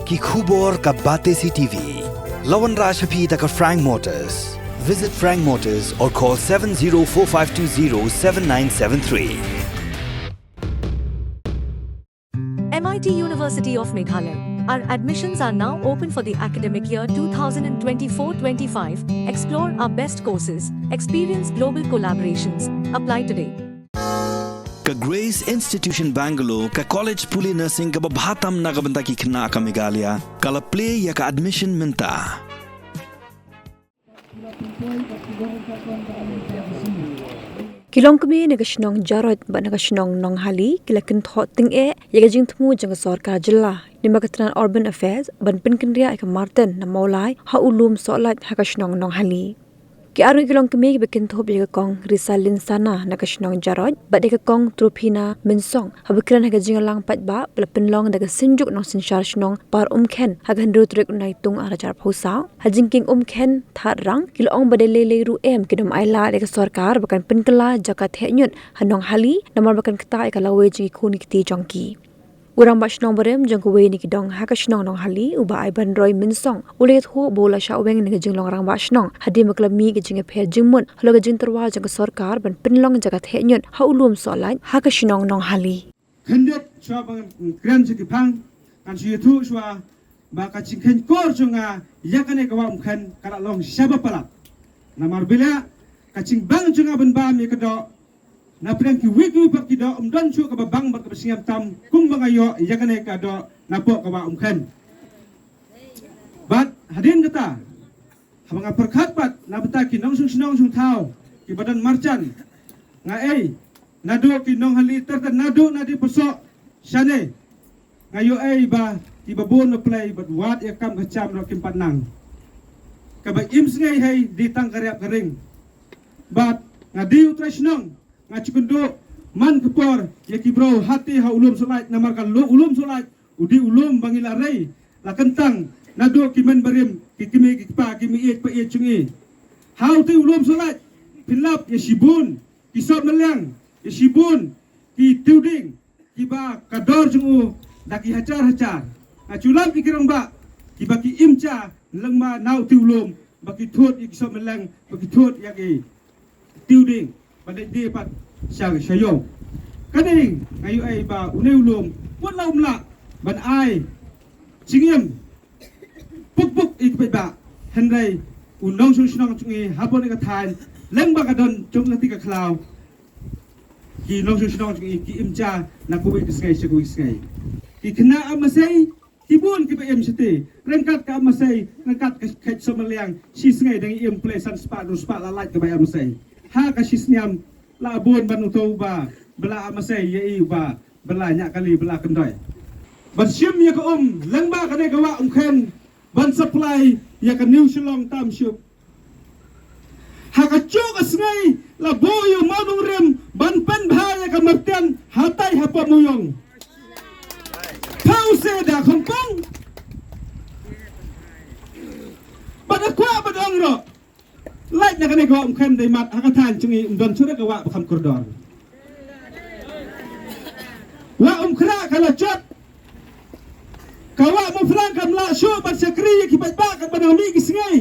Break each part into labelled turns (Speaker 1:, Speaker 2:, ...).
Speaker 1: ki khubor ka Bate CTV. Lawan Rashaphi taka Frank Motors. Visit Frank Motors or call 7045207973.
Speaker 2: MIT University of Meghalaya. Our admissions are now open for the academic year 2024-25. Explore our best courses, experience global collaborations. Apply today.
Speaker 1: Ka Grace Institution Bangalore ka College Puli Nursing ka babhatam na kabanta ki khna ka Meghalaya kala play ya ka admission minta.
Speaker 3: Kilong kami nagasnong jarod ba nagasnong nong hali kilakin thot ting e yaga jing thmu jang sarkar jilla ni magatran urban affairs ban pinkin ria ka Martin na maulai ha ulum solat hagasnong nong hali ki aru kilong kami bekin thop yaga kong risalin sana nagasnong jarod ba de ka kong tropina minsong habikran haga jing lang pat ba pelpin long daga sinjuk nong sinshar snong par umkhen hagan ru trek nai tung ara jar phausa hajing king umkhen that rang kilong badele le ru em kidum aila de ka sarkar bakan pinkala jakat henyun hanong hali namar bakan kta ka lawe ji khuni kti jongki urang bashnong barem jong kuwe ni kidong hakashnong nong hali uba aiban roy minsong ulet ho bola sha weng ni jinglong rang bashnong hadi maklami ge jinge pher jingmun hologa jing terwa jong sarkar ban pinlong jagat henyun ha ulum solai hakashnong nong hali
Speaker 4: khendet chwa bang kram chi phang kan chi thu chwa ba ka ching khen kor chunga yakane ka wam khan kala long shaba palat namar bila ka ching bang chunga ban ba mi ka do na prang ki wiki pak ki do don chu ka bang bar ka siam tam kum bang ayo yakane ka do na po ka wam khan bat hadin kata habang perkhat pat na bata ki nong sung thau ki badan marchan nga ei nado ki nong hali tertan nado na di posok syane ngayo ei ba ki babon no play but what ya kam ka cham no kim patnang ka ba im sngai hei di tang karyap karing but ngadi utresnong ngachukundo man kepor ya ki bro hati ha ulum solat namar kan ulum solat udi ulum bangila rei la kentang nado ki men barim ki kimi ki pa kimi et pa et chungi how ti ulum solat pilap ya shibun ki sob melang ya shibun ki tuding ki ba kador jungu daki hacar aculam pikirang ba ki baki imcha lengma nau ti ulum baki thot ki sob melang baki thot ya ki tuding pada dia pat syar syayong kading ayu ai ba unai ulum pun la umla ban ai cingiem puk ik ba henrai unong sunong chungi hapon ka than leng ba ka don chung ngati ka khlaw ki nong sunong chungi ki imcha na ku bi skai ki khna amasai ki bun ki ba em sete rengkat ka amasai rengkat ka khet somaliang si sngai dang im play san spa la light ka ba amasai ha ka sisniam la bun ban to ba bela amasai ye ba bela nya kali bela kendoi ban sim ya ka leng ba ka ne ka wa khen ban supply ya ka new shilong tam shup ha ka chu ka sngai la boyo manung rem ban pen bha ya ka martian hatai ha pa muyong pause da kongkong pada kwa badong ro like na kane ko khen dai mat hakathan chungi don chura ka wa kham kordor wa khra kala chot kawa mo flan kam la sho ban sakri ki ba ka banami ki singai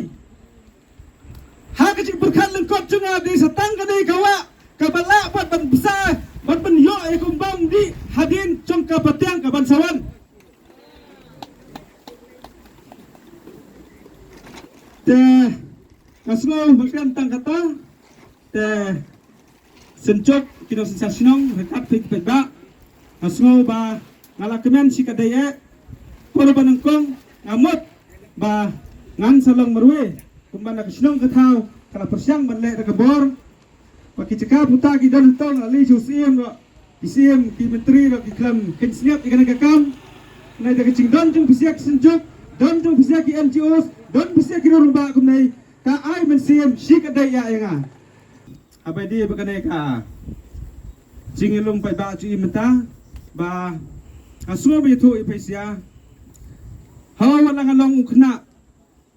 Speaker 4: ha ka chi burkhan lang kot chunga di satang ka dai kawa ka bala pat ban bisa ban yo e kum bang di hadin chong ka patyang ka ban sawan te kaslo bagian tangkata te senjok kino sensasyon rekat pik ba kaslo ba ngalakemen si kadaya puro banangkong ngamot ba ngan salong marwe kumbana kisnong katao kala persyang banle da kabor pakicaka puta ki dan tong ali jusim ro isim ki menteri ro ki klam kinsniap ikana kakam na da kicing don jung pisiak senjok don jung pisiak ki NGOs don pisiak ki rumba kumnai ka ai men sim shi ka dai ya nga apa dia bekane ka jingilum pai ba chi menta ba asua be thu ipesia hawa lang long ukna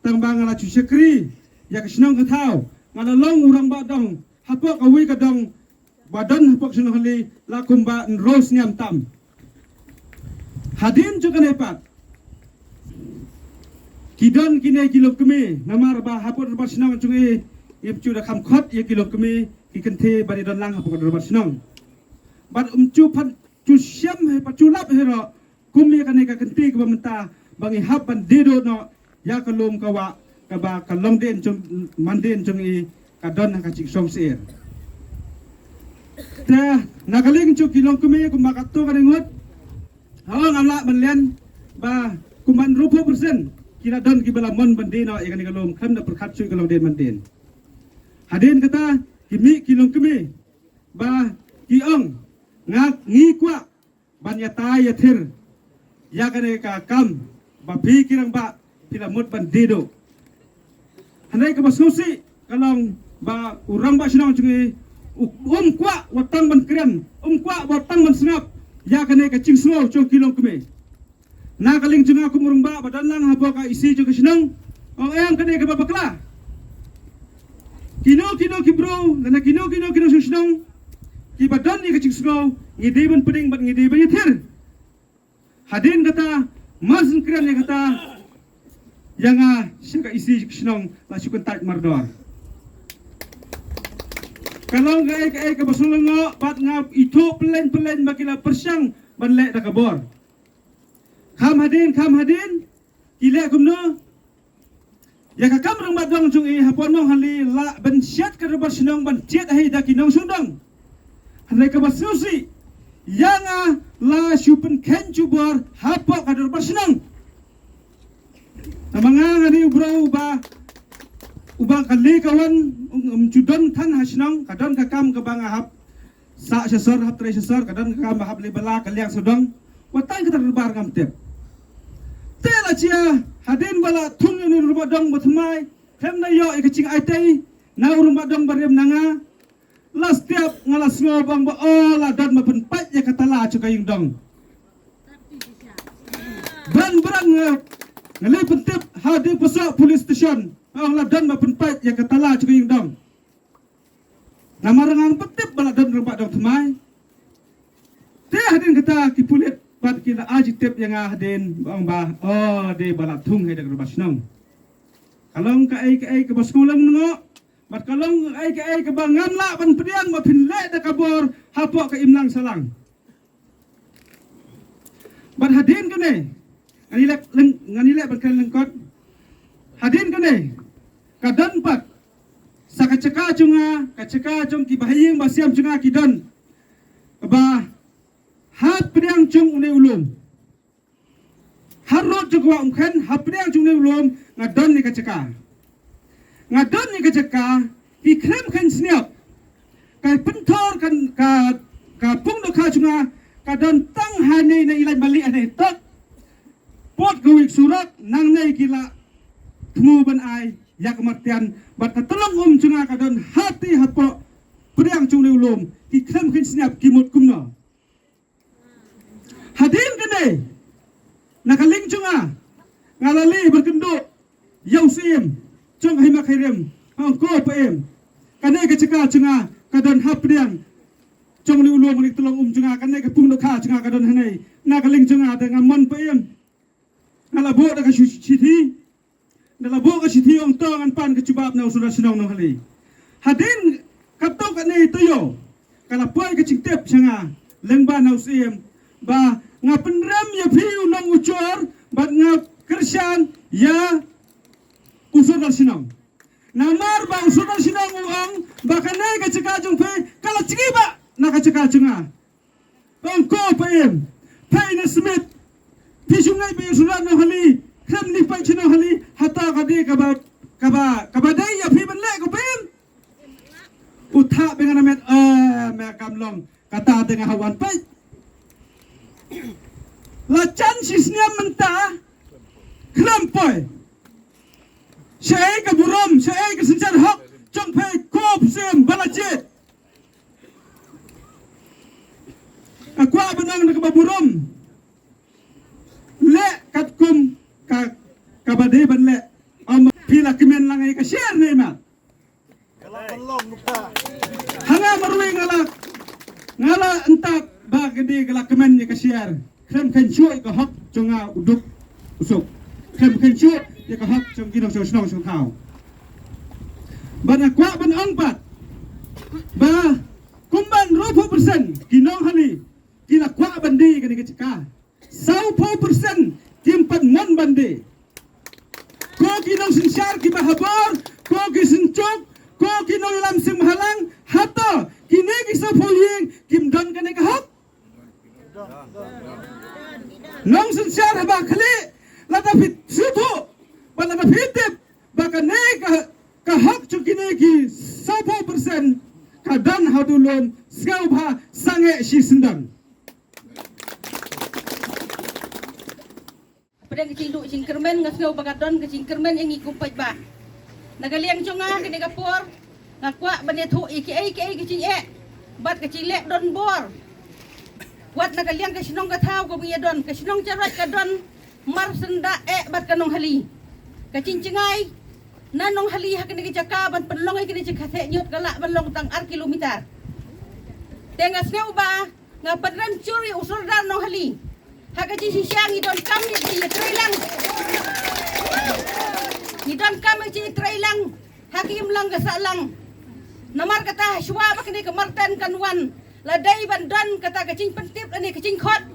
Speaker 4: tang ba ngala chu sekri ya kisnong ka thau ngala long urang ba dong hapok awi ka dong badan hapok sunong hali la kumba ros niam tam hadin chu kane pat kidon kini kilom kemi namar ba hapur bar sinong chungi chu da kham khot ye kilom kemi ki kente bari don lang hapur bar sinong bat chu phat chu siam he pa chu lap he ro kumi ka ne ka kente ka menta bangi hap ban dedo no ya kalom ka wa ka ba ka long den chung manden chung I ka don ka chik song ser te nakaling chu kilom kemi ku makato ka ringot hawang amla banlian ba kuman 20% kira don ki bala mon bandi no ikan kalom kham na perkhat chui kalong den manden hadin kata kimi kilom kemi ba ki ong ngak ngi kwa banyata ya thir ya kane ka kam ba phi kirang ba pila mut bandido hanai ka basusi kalong ba urang ba sinong chungi kwa watang ban kren kwa watang ban sngap ya kane ka ching smo chong kilong kemi na kaling chunga kumurung ba badan lang habo ka isi chung sinong ong ayang kane ka babakla kino kibro na kino sinong ki badan ni ka ching smo ngidi ban peding bat ngidi ban yathir hadin kata mazn kren ni kata yanga sika isi sinong la sukun tat mardor kalau ka basulungo bat ngap itu pelen bakila persyang ban le da kabor kham hadin kile kumno ya ka kam rang badong chung I hapon no hali la ban syat ka robar sinong ban chet hai da kinong sundang hanai ka basusi yanga la syupen ken chubor hapo ka robar sinong namanga ngani uba kali kawan chudon than hasinong kadon ka kam ka banga hap sa sesor hap tre sesor kadon ka kam hap le bala kalyang sudong watang ka robar ngam tep tela chia hadin bala thung ni rumba dong bathmai hem na yo ikaching aitai na rumba dong barem nanga last step ngala sngo bang ba ola dan ma pen pat ya katala chu kayung dong ban ngalai pentep hadin posa police station ola dan ma pen pat ya katala chu kayung dong namarang pentep bala dan rumba dong thmai te hadin kata ki pulit bat kila ajitip yang hadin bang ba de bala thung he dak basnong kalong ka ai ka baskulang ngo bat kalong ai ka bangan la ban pediang ma phinle da kabor hapo ka imlang salang bat hadin kene nganile ban kan lengkot hadin kene kadan pat sakacaka chunga kacaka chung ki bahayeng basiam chunga kidon ba hat pedang chung une ulum harot jugwa umkhan hat pedang chung une ulum ngadon ni kacaka ki krem khan sniap kai pentor kan ka pung do kha chunga ka don tang hane na ilai bali ane tak pot gawik surat nang nei kila thmu ban ai yak martian bat ka tolong chunga ka don hati hapo pedang chung une ulum ki krem khan sniap ki mut kumno hadin kene nakaling chunga ngalali berkenduk yau sim chung hima khairim ko pem kane ka chika chunga kadon hapdiang chung li ulung ni tolong chunga kane ka pung do kha chunga kadon hanai nakaling chunga da ngamon pem ngala bo da ka sithi ngala bo ka sithi ong tong an pan ka chubab na usura sinong no hali hadin kapto kane toyo kala poi ka chingtep changa lengba na usim ba nga penram ya piu nang ucor bat nga kersian ya usur dal sinong namar ba usur dal sinong uang ba kanai ka cika jung pe kala ciki ba na ka cika junga ong ko pem pai na smith pi sungai be surat no hali kram ni pai chino hali hata ka de ka ba dai ya pi ban le ko pem utha bengan met me kamlong kata tengah hawan pai lacan sisnya mentah kelampoi saya ke buram saya ke senjar hak congpai kop sem balacet aku benang ke buram le katkum ka bade ban le am pila kemen langai ka share ne ma hanga marui ngala entak ba gede gala kemen ni ka share krem kan syuk ka hak jonga uduk usuk krem kan syuk ya ka hok chung kinong snong chung thao ban akwa ban angpat ba kumban 100% kinong hali kila kwa bandi kani kecika 100% kimpat mon bandi ko kinong sinsyar ki mahabor ko kisinchok ko kinong lam sim halang hato kini kisa foying kim don kani ka hok nong sinsyar haba khali lada fit sutu bala na fitip baka ne ka hok chukine ki 100% ka dan hadulon skau bha sange shi sindang
Speaker 5: Padang kecing duk kecing kermen ngasau bagadon kecing kermen yang ngikumpaj ba. Nagaliang chunga kini kapur ngakwa bane thu iki kecing bat kecing lek don bor. Wat nagaliang kesinong kathau ko biya don kesinong carat ka don mar senda bat kanong hali. Kecing cengai nanong hali hakini kecaka ban penlong kini cekathe nyut kalak ban long tang ar kilometer. Tengas ngau ba ngapadran curi usur dan nong hali. Hagaji sisyang idon kami di trailang. Idon kami di trailang. Hakim lang kasalang. Namar kata sywa bakni kemartan kanwan. Ladai bandan kata kecing pentip ani kecing khot.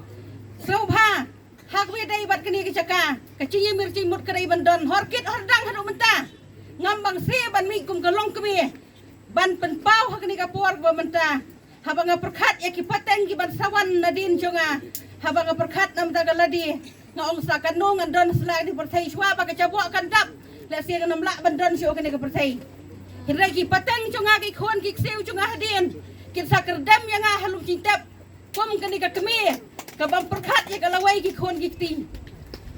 Speaker 5: Sobha hakwi dai bat kini kecaka. Kecing yemir cimut kedai bandan horkit hordang hadu menta. Ngambang si ban mikum kalong kemi. Ban penpau hakni kapur ba menta. Habang perkat ya kipateng ki ban sawan nadin jonga. Habang perkat nam tagaladi ngaong sa kanong andon sela di pertai sywa baka cabok kandap la siang nam lak bandan syo kene ke pertai hirai ki pateng chunga ki khon ki seu chunga hadin kin sakerdam yang halum cintap pom kene ke kemi ka bang perkat ya kalawai ki khon ki ti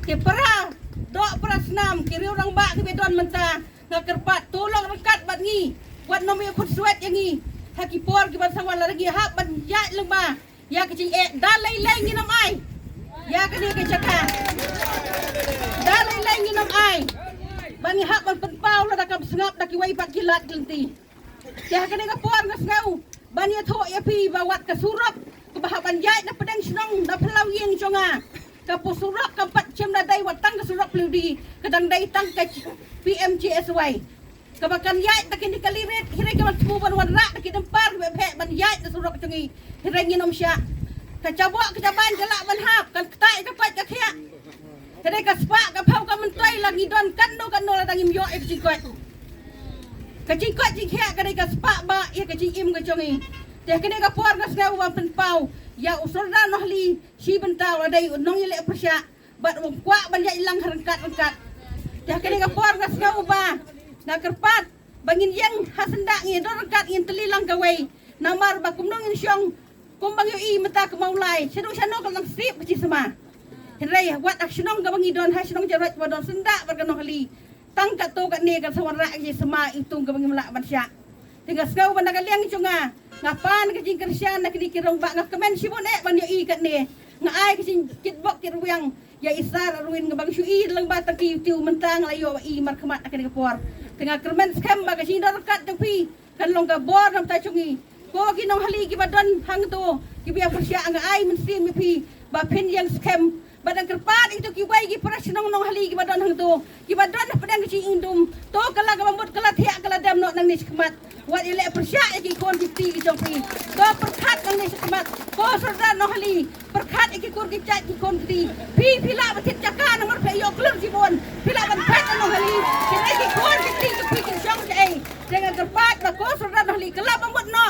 Speaker 5: ke para do prasnam ki riu rang ba ki bedon menta ngakerpat tolong rekat bat ngi wat nom ya khut suat yang ngi haki por ki ban sawal lagi ha ban ya lema ya kecing dalai lai nginam ai ya kene ke caka dalai lai nginam ai bani hak ban penpau la dakam sengap daki wai pat kilat genti ya kene ka por ngas ngau bani tho ya pi bawat ka surap ke bahaban jai na pedang senong na pelau yeng jonga ka posurap ka pat cem na dai watang ka surap ludi kadang dai tang ka PMGSY kabakan yai takin dikaliret hirai ka matmu ban warra takin dempar be ban yai na surap cengi hirai nginom sya kacabok kecaban kelak ban hap kan ketai kapat ka khia hirai ka spa ka phau ka mentrai lagi don kando la tangim yo e cikot kacikot cikhia kadai ka spa ba ya kacim ka cengi teh kene ka por ka ngau ban penpau ya usurda nohli si bentau adai nong ile persya bat kwa ban yai lang rengkat teh kene ka por ka ngau ba na kerpat bangin yang hasenda ngi do rengkat ngin telilang kawai namar ba kumnong in syong kumbang yo i mata ke maulai seno ka lang sip ci sama hirai wat aksynong ka bangi don hasynong jarat wadon senda berkanong hali tang ka to ka ne ka sawara ci sama itung ka bangi mala bansya tinggal skau ban nagaliang chunga ngapan ka jing kersyan nak dikirong ba ngakamen sibon ban yo i ka ne nga ai ka jing kitbok kiruyang ya isar ruin ngabang syui lang batang ki tiu mentang layo i markhamat akan ka por tengah kermen skam baga sini dekat tapi kan long ka bor nam ta chungi ko kinong hali ki badon hang to ki biya persya ang ai mensi mi pi ba pen yang skam badang kerpat itu ki wai ki prasnong nong hali ki badon hang to ki badon pedang ki indum to kala ka mambut kala thia kala dam no nang ni skmat wat ile persya ki kon ki ti ki chongpi to perkhat nang ni skmat ko sarda no hali perkhat ki kur ki chat ki kon ti pi la batit caka nang mar pe yo klur si bon pila ban phat no hali ki kon ki ti ki ki chong ai dengan kerpat ba ko sarda no hali kala mambut no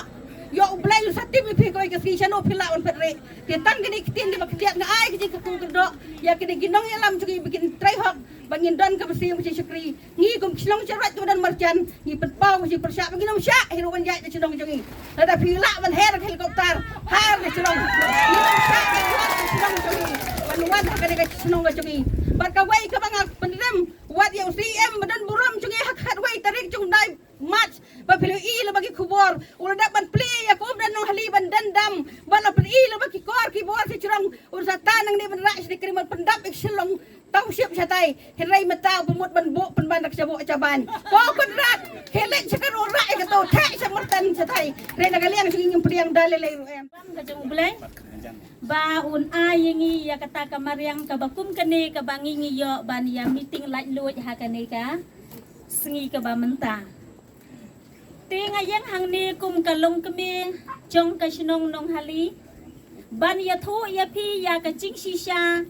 Speaker 5: yo ublay sa timi pi ko kasi siya no pila on petre kitang gini kitin di baktiat nga ay kasi ko kerdo ya kini ginong yalam cuki bikin try hok bangin don ka basi mo syukri ngi kum silong charat ko dan marchan ngi petpau si persya bangin sya hero ban jai chidong jungi ada pila ban her helikopter har ni chidong ngi sya chidong jungi wan ka ni ka chidong jungi barkawai ka bang pendem wat yo CM badan buram jungi hak hat wai tarik jung dai match ba pilo i la bagi kubor ura dapat play ya ko dan nong haliban dandam bala pil i la bagi kor ki bor si curang ur sa tanang ni ban ra si kiriman pendap ik silong tau siap satai Henry matau pemut ban buk pen ban cabuk caban ko kunrat helek cakar urai ka to thek samartan satai re nagaliang sing priang dalele em ka jong bleng ba un ayengi ya kata kamariang ka bakum kene ka bangingi yo ban ya meeting laj luj ha kane ka sengi ka ba menta tinga yang hang ni kum kalong keme jong ka sinong nong hali ban ya thu ya pi ya ka ching shisha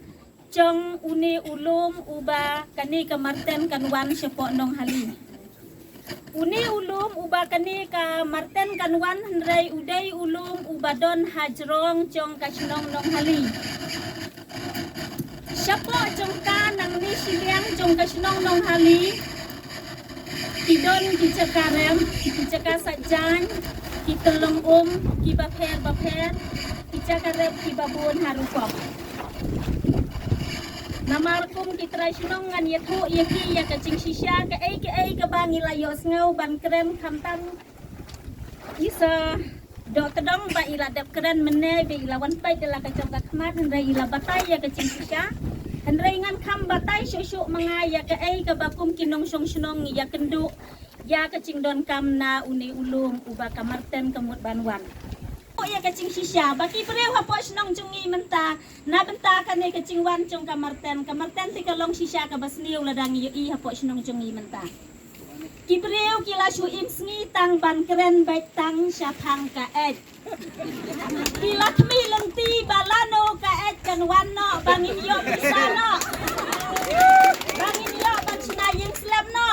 Speaker 5: jong une ulum uba kani ka marten kanwan sepo nong hali uni ulum uba kani ka marten kanwan hendrai udai ulum uba don hajrong jong ka sinong nong hali sepo jong ka nang ni siliang jong ka sinong nong hali kidon kicakarem kicaka sajan kitelong kibaper kicakarem kibabun harupok namarkum kitrai sinong ngan yathu yaki ya kacing sisya ka ai ka bangi layos ngau ban krem khamtan isa dokter dong ba ila dap keren mene be ila wan pai dela kacang kakmat hendrai ila batai ya kacing sisya hendrai ngan kham batai syusuk manga ya ka ai ka bakum kinong song sinong ya kendu ya kacing don kam na uni ulum uba kamarten kamut banwan ya kacing sisya baki prew hapo sinong jungi menta na benta kane kacing wan jong kamarten ti kalong sisya ka basniu ladang yu i hapo sinong jungi menta ki prew kila shu im sngi tang ban keren baik tang syapang ka et kila kmi lenti balano ka et kan wan no bangin yo pisano bangin yo ban sinayeng slem no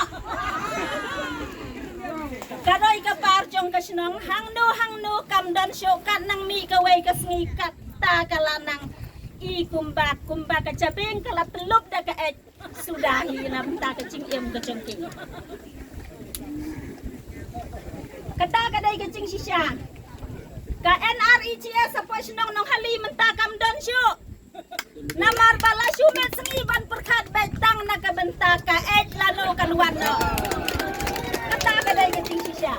Speaker 5: karoy ka parjong ka sinong hangno kamdan syokat nang mi kawai ka sngi kata kalanang i kumba ka cabeng kala pelup da ka et sudahi na benta ka cingim ka cengking kata kadai ka cing sisya ka NRECS apa sinong nong hali menta kamdan syo namar bala syumet sngi ban perkat betang na ka benta ka et lano kaluan no kata kadai ka cing sisya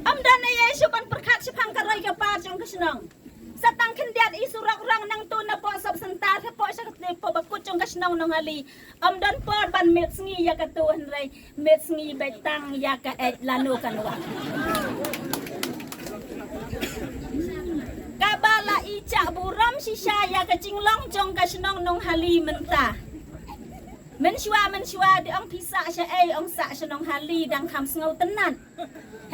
Speaker 5: amdan na yesu ban perkat sipang karoy ka pa jong kasinong satang kendiat isurak rang nang tu na po sab sentar po sa katli po bakut jong kasinong nong hali amdan por ban met sngi ya ka tu hendrai met sngi betang ya ka et lano kanwa kabala ica buram sisya ya ka cinglong jong kasinong nong hali menta mensyua di ong pisa sya ong sa nong hali dang kham sngo tenan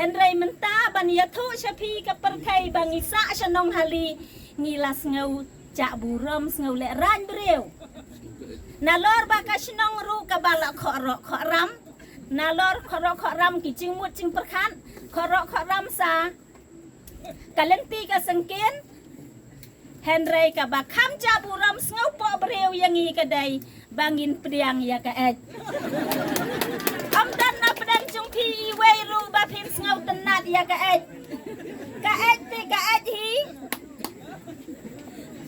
Speaker 5: hendrai menta ban yathu syapi ka perkai bangisa sya nong hali ngilas ngau cak buram sngo le ran brew nalor ba ka sinong ru ka bala kho ram nalor kho ram ki cing mut cing perkhan kho ram sa kalenti ka sengken hendrai ka ba kham cak buram sngo po brew yang i kadai bangin priang ya ka et amdan na pedang chung pi wei ru ba pin ngau tenat ya ka et hi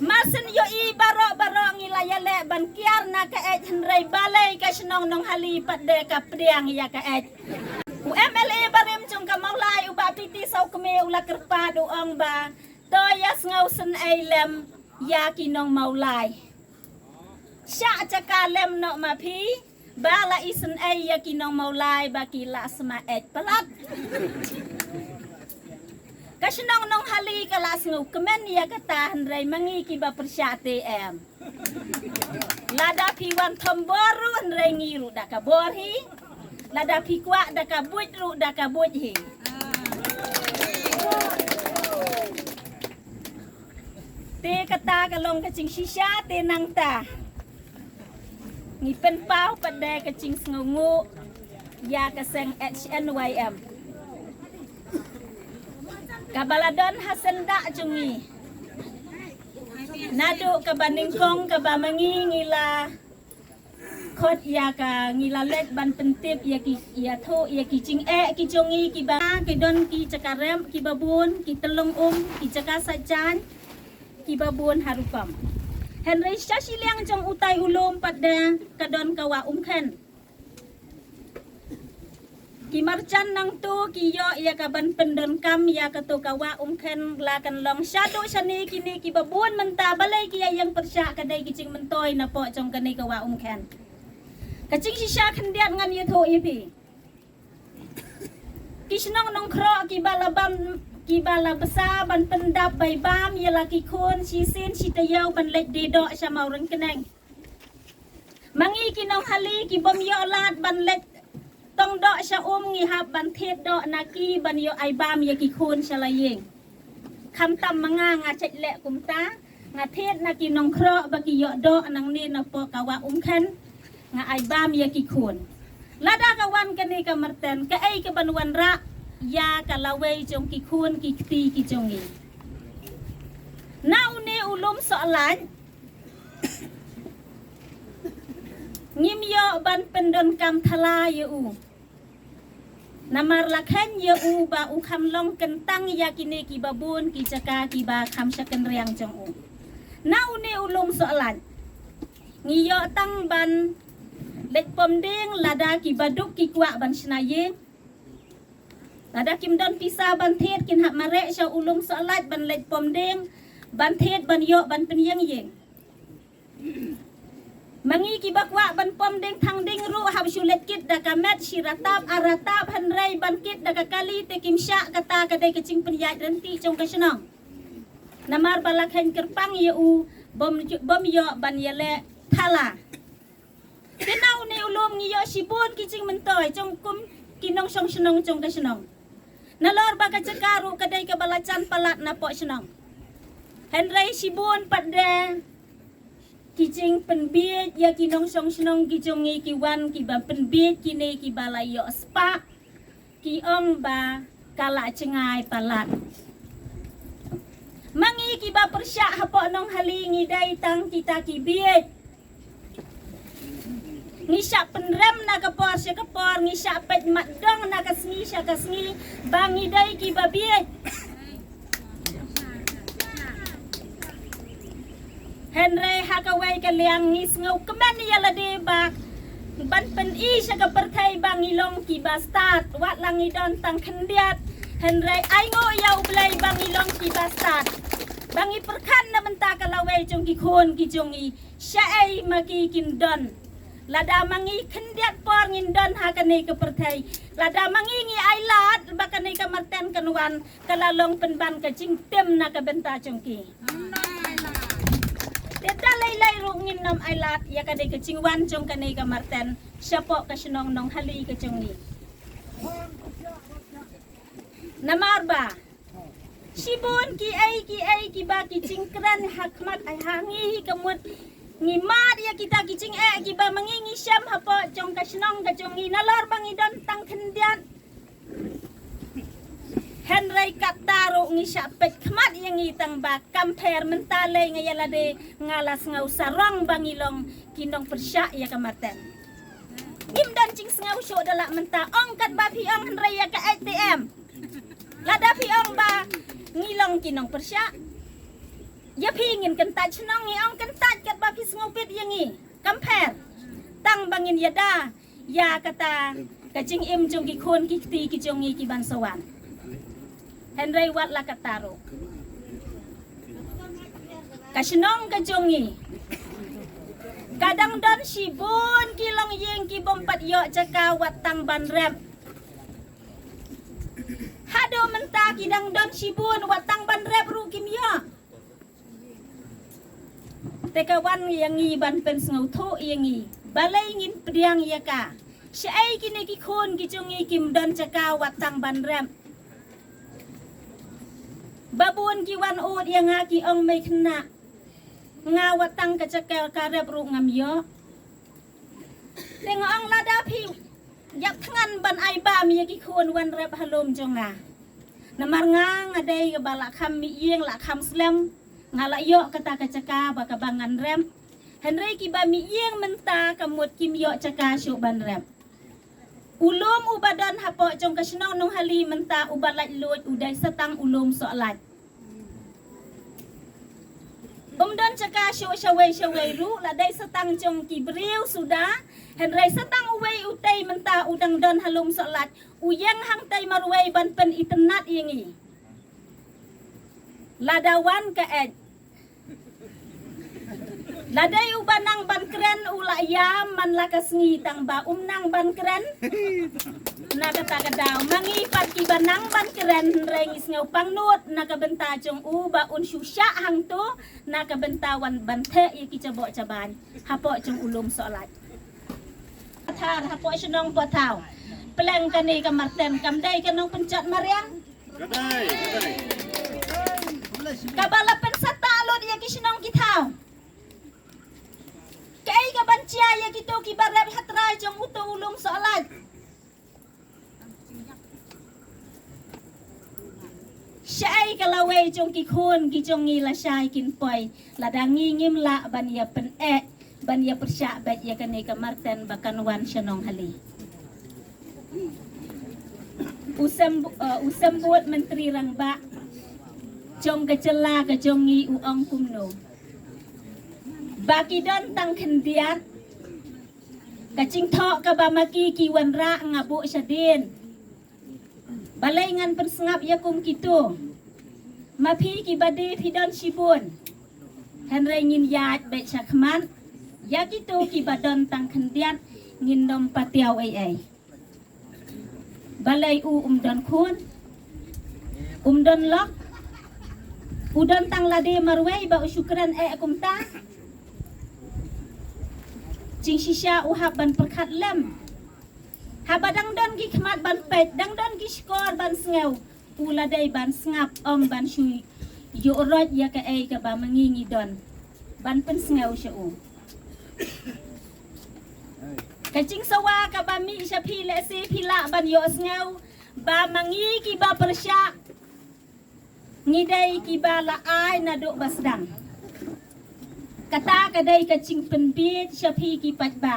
Speaker 5: masen yo i baro ngilaya le ban kiar na ka et hendrai balai ka sinong nong hali pat de ka priang ya ka et UMLA barim chung ka maulai uba piti sau keme ula kerpa do ong ba to yas ngau sen ai lem ya kinong maulai sya cakalem no mapi bala isen ay yakinong maulai bakila sama et palat kasinong nong hali kalas ngau kemen ya kata hendrai mangi kiba persyate em lada piwan tomboru hendrai ngiru daka borhi lada pikwa daka buj ru daka bujhi te kata kalong kacing sisya te nang ta ngipen pau pada kacing sengungu ya kaseng HNYM kabaladon hasenda jungi nadu kabaningkong kabamangi ngila khot ya ka ngila let ban pentip ya ki ya tho ya ki cing ki jungi ki ba ki don ki cakarem ki babun ki telung ki caka sajan ki babun harupam Henry Shashiliang jong utai ulum pada kadon kawa umken
Speaker 6: ki marchan nang tu ki yo ya ka ban pendon kam ya ka tu ka wa khen la kan long sha do shani kini ki babun menta balai ki yang persya ka dai ki ching mentoi na po trong kan ni ka wa khen ka ching si sha khan diat ngan ye tho ye pi ki snong nong kro ki bala besa ban pendap bai bam ya la ki khon si sin si ta yo ban lek di do sha mau reng keneng mangi ki nong hali ki bom yo lat ban lek tong do sha ngi hab ban thet do naki ban yo ai bam ye ki khon sha la yeng kham tam manga nga chek le kum ta nga thet naki nong kro ba ki yo do nang ni na po ka wa khen nga ai bam ye ki khon lada ka wan ka ni ka marten ka ai ka ban wan ra ya ka lawe jong ki khon ki ti ki jong ni nau ne ulum so lan ngim yo ban pendon kam thala ye u namar lakhan ye u ba u kham long kentang ya kini ki babun ki jaka ki ba kham saken riang jong u nau ne ulum so lan ngi yo tang ban lek pom ding lada ki baduk ki kwa ban snaye lada kim don pisa ban thet kin hak mare sha ulum so lat ban lek pom ding ban thet ban yo ban pen yang yeng mangi ki bakwa ban pom ding thang ding ru hab shulet kit da kamet shiratap aratap hanrai ban kit da kali te kim sha kata kadai kecing penyat renti trong ka senong namar balakhan kerpang ye u bom yo ban yele thala kenau ne ulum ngi yo sibun kicing mentoy trong kum kinong song senong trong ka senong nalor ba ka cakaru kadai ka balacan palat na po senong hanrai sibun pada kicing penbiet ya kinong song senong ki jongi ki wan ki ba penbiet kini ki balayo spa ki ong ba kala cengai palat mangi ki ba persya hapo nong hali ngi dai tang kita ki biet ngisya penrem na kapor sya kapor ngisya pet madong na kasngi sya kasngi bangi dai ki ba biet Henry hakawai ka liang ngis ngau kemen ya lade ba ban pen I sya ka perthai bangilong ki ba start wat langi don tang khendiat Henry ai ngo ya ublai bangilong ki ba start bangi perkhan na menta ka lawe jong ki khon ki jong I sya ai ma ki kin don lada mangi khendiat por ngin don hakane ka perthai lada mangi ngi ai lat bakane ka marten kanwan kalalong penban ka jing tem na ka benta jong ki Teta lay rungin nom ay lat ya kadai kecingwan jong kanay ka marten siapo ka sinong nong hali ka jong ni namar ba sibun ki ay ki ba ki cingkran hakmat ay hangi kamut ngimad ya kita kicing ki ba mangingi syam hapo jong ka sinong ka jong ni nalor bangi don tang kendian Henry kataro ngi syapet kmat yang itang ba kamper mentale ngayala de ngalas ngau sarong bangilong kinong persya ya kamarten Im dan cing ngau syo dala menta ongkat ba piong Henry ya ka ATM lada piong ba ngilong kinong persya ya pingin kentat chnong ngi ong kentat kat ba pi ngopit yangi kamper tang bangin yada ya kata kacing im jong ki khon ki ti ki jongi ki ban sawan Henry wat la kataro kasinong ka jongi kadang don sibun kilong yeng ki bompat yo jaka watang ban rep hado menta kidang don sibun watang ban rep ru kim yo tekawan yang ngi ban pen ngau tho yang ngi balai ngin priang ya ka syai kini ki khon ki jongi kim don jaka watang ban rep babun ki wan ud yang ngaki ong mai khna ngawatang ka cakel karep ru ngam yo tengok ong lada pi yak thangan ban ai ba mi ki khon wan rep halom jonga namar ngang adai ka bala kham mi yeng la kham slem ngala yo kata ka caka ba ka bangan rem Henry ki ba mi yeng menta kamut kim yo caka syu ban rep ulum ubadan hapo jong ka sinong nong hali menta ubalat lut udai satang ulum soalat Don caka syawai ru la dai setang jong ki beriu sudah henrai setang uwei utai menta udang don halum solat uyang hang tai marwei ban pen internet yengi ladawan ka ed ladai ubanang ban keren ula yam man lakas ngi tang ba nang ban keren naga taga daw mangi pat ki banang ban keren rengis ngau pangnut naga benta jong uba syusya hang tu naga bentawan bante ye ki cabok caban hapok jong ulum solat thar hapok senong potau peleng kani ka marten kamdai kanong pencot mariang kadai kabala pensata alod ye ki senong kitau kay ka bancia ye kito ki barab hatray jong uto ulum solat Syai kalawai jong ki khun ki jong ngi la syai kin poi la dangi ngim la ban ya pen ban ya persya bet ya kane ka marten bakan wan syanong hali usam buat menteri rangba jong kecela ka jong ngi uang kumno baki don tang kendiat kacing thok ka bamaki ki wanra ngabu syadin balai ngan persengap yakum kitu mapi ki bade pidon sibun henrai ngin yat bet syakman ya kitu ki badon tang kendiat ngin dom patiau ai balai don kun don lok udon tang lade marwei ba syukran akum ta cing sisya uhab ban perkat lem habadang don ki khmat ban pet dang don ki skor ban sngeu uladai ban sngap ban shui yo rot ya ka ai ka ba mangingi don ban pen sngeu shu kacing sawa ka ba mi sya phi le si phila ban yo sngeu ba mangi ki ba persya ngidai ki ba la ai na do basdang kata kadai kacing penbit sya phi ki pat ba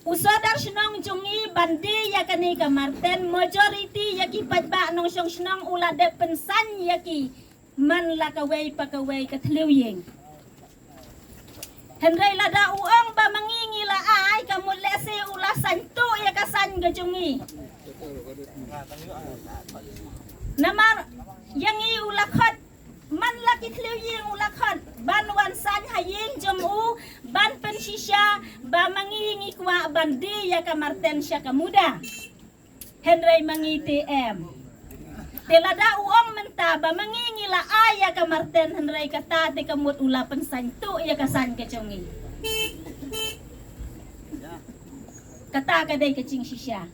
Speaker 6: usadar senong jungi bandi ya kani ka marten majority ya ki patba nong song senong ula de pensan ya ki man la ka wei pa ka wei ka thliu yeng henrai la da uang ba mangingi la ai ka mulle se ula san tu ya ka san ga jungi namar yangi ula khat man la ki thliu yeng ula khat ban wan san hayeng jomu ban pensisya ba mangingi kwa bandi ya ka marten sya ka muda henrai mangi tm telada uong menta ba mangingi la aya ka marten henrai kata te kamut ula pensan tu ya ka san ka chongi kata ka dai ka ching sisya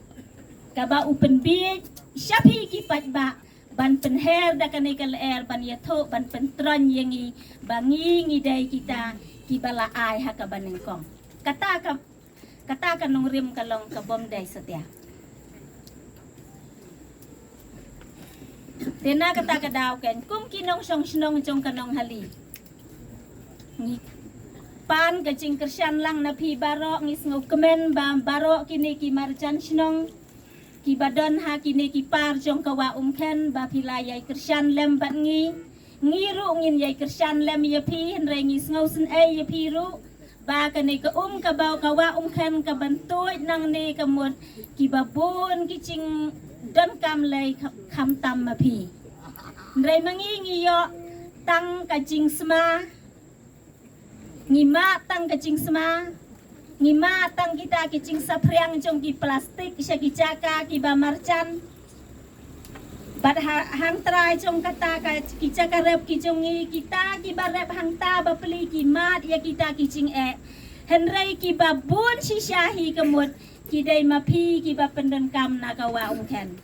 Speaker 6: ka ba upen bi syapi ki pat ba ban penher da kanai kal er ban yato ban pentron yengi bangi ngidai kita kibala ai ha ka banengkong kata ka nong rim kalong ka bom dai setia tena kata ka daw ken kum kinong song snong jong kanong hali ngi pan ka jing kersian lang na pi barok ngis ngau kemen ba barok kini ki marjan snong ki badon ha kini ki par jong kawa ken ba pilayai kersian lem bat ngi ru ngin yai kersian lem ya pi henrai ngis ngau sen ai ya pi ru ba ka ni ka ka bau kawa ken ka bantuit nang ni ka mut ki babun ki ching don kam lei kham tam ma pi henrai mangi ngi yo tang ka jing sma ngima tang ka jing sma ngima tang kita kicing sapriang jong ki plastik sya ki caka ki ba marcan bad hang trai jong kata ka ki caka rep ki jongi kita ki ba rep hang ta ba peli ki mat ya kita kicing henrai ki ba bun si syahi kemut ki dai ma phi ki ba pendon kam na ka wa ken